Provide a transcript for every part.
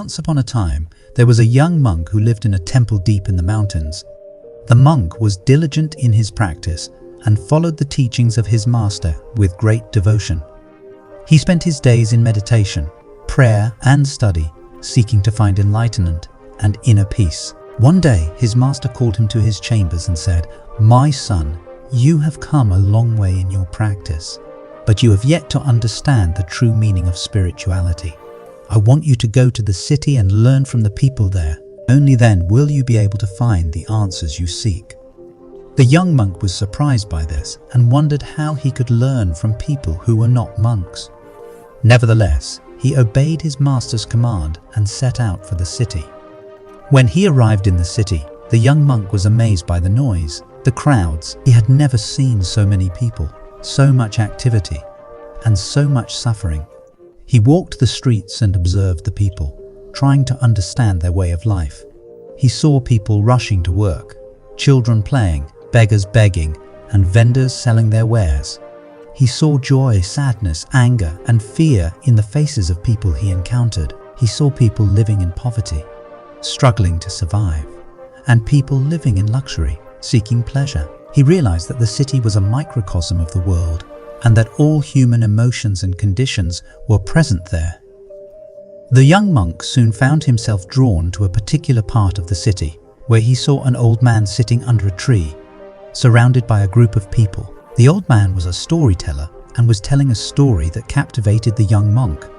Once upon a time, there was a young monk who lived in a temple deep in the mountains. The monk was diligent in his practice and followed the teachings of his master with great devotion. He spent his days in meditation, prayer and study, seeking to find enlightenment and inner peace. One day, his master called him to his chambers and said, "My son, you have come a long way in your practice, but you have yet to understand the true meaning of spirituality. I want you to go to the city and learn from the people there. Only then will you be able to find the answers you seek." The young monk was surprised by this and wondered how he could learn from people who were not monks. Nevertheless, he obeyed his master's command and set out for the city. When he arrived in the city, the young monk was amazed by the noise, the crowds. He had never seen so many people, so much activity, and so much suffering. He walked the streets and observed the people, trying to understand their way of life. He saw people rushing to work, children playing, beggars begging, and vendors selling their wares. He saw joy, sadness, anger, and fear in the faces of people he encountered. He saw people living in poverty, struggling to survive, and people living in luxury, seeking pleasure. He realized that the city was a microcosm of the world, and that all human emotions and conditions were present there. The young monk soon found himself drawn to a particular part of the city, where he saw an old man sitting under a tree, surrounded by a group of people. The old man was a storyteller and was telling a story that captivated the young monk.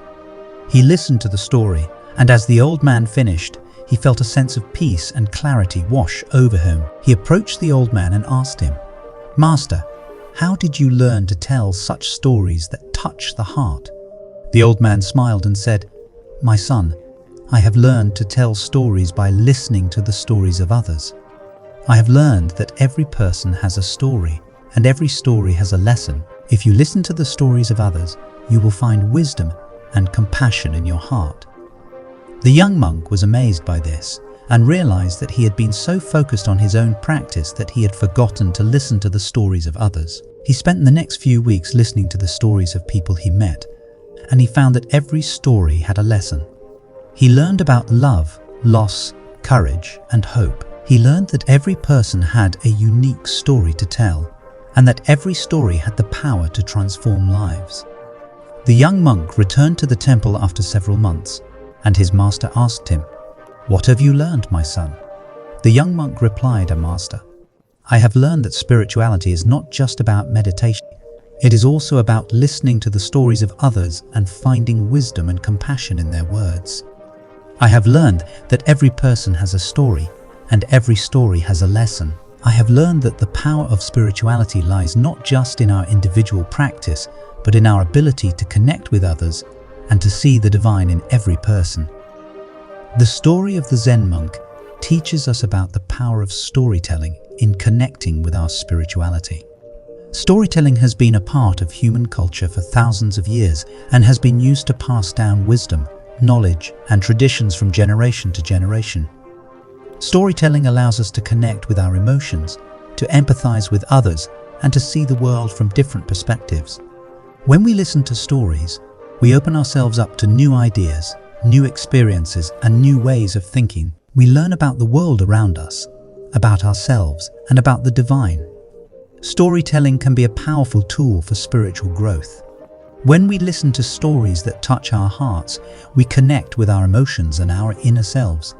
He listened to the story, and as the old man finished, he felt a sense of peace and clarity wash over him. He approached the old man and asked him, "Master, how did you learn to tell such stories that touch the heart?" The old man smiled and said, "My son, I have learned to tell stories by listening to the stories of others. I have learned that every person has a story, and every story has a lesson. If you listen to the stories of others, you will find wisdom and compassion in your heart." The young monk was amazed by this and realized that he had been so focused on his own practice that he had forgotten to listen to the stories of others. He spent the next few weeks listening to the stories of people he met, and he found that every story had a lesson. He learned about love, loss, courage, and hope. He learned that every person had a unique story to tell, and that every story had the power to transform lives. The young monk returned to the temple after several months, and his master asked him, "What have you learned, my son?" The young monk replied, "Master, I have learned that spirituality is not just about meditation. It is also about listening to the stories of others and finding wisdom and compassion in their words. I have learned that every person has a story, and every story has a lesson. I have learned that the power of spirituality lies not just in our individual practice, but in our ability to connect with others and to see the divine in every person." The story of the Zen monk teaches us about the power of storytelling in connecting with our spirituality. Storytelling has been a part of human culture for thousands of years and has been used to pass down wisdom, knowledge, and traditions from generation to generation. Storytelling allows us to connect with our emotions, to empathize with others, and to see the world from different perspectives. When we listen to stories, we open ourselves up to new ideas, new experiences, and new ways of thinking. We learn about the world around us, about ourselves, and about the divine. Storytelling can be a powerful tool for spiritual growth. When we listen to stories that touch our hearts, we connect with our emotions and our inner selves.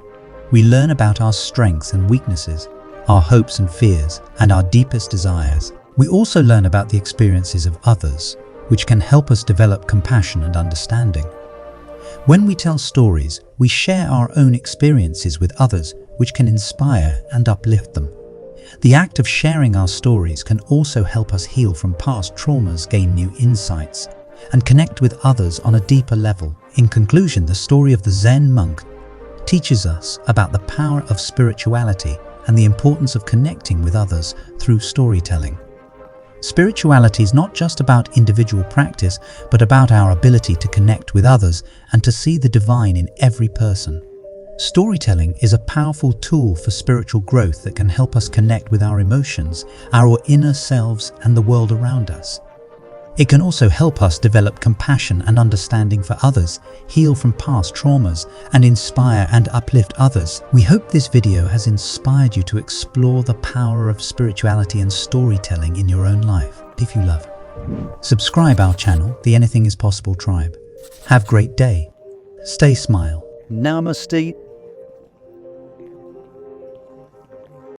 We learn about our strengths and weaknesses, our hopes and fears, and our deepest desires. We also learn about the experiences of others, which can help us develop compassion and understanding. When we tell stories, we share our own experiences with others, which can inspire and uplift them. The act of sharing our stories can also help us heal from past traumas, gain new insights, and connect with others on a deeper level. In conclusion, the story of the Zen monk teaches us about the power of spirituality and the importance of connecting with others through storytelling. Spirituality is not just about individual practice, but about our ability to connect with others and to see the divine in every person. Storytelling is a powerful tool for spiritual growth that can help us connect with our emotions, our inner selves, and the world around us. It can also help us develop compassion and understanding for others, heal from past traumas, and inspire and uplift others. We hope this video has inspired you to explore the power of spirituality and storytelling in your own life. If you love, subscribe our channel, The Anything is Possible Tribe. Have a great day. Stay smile. Namaste.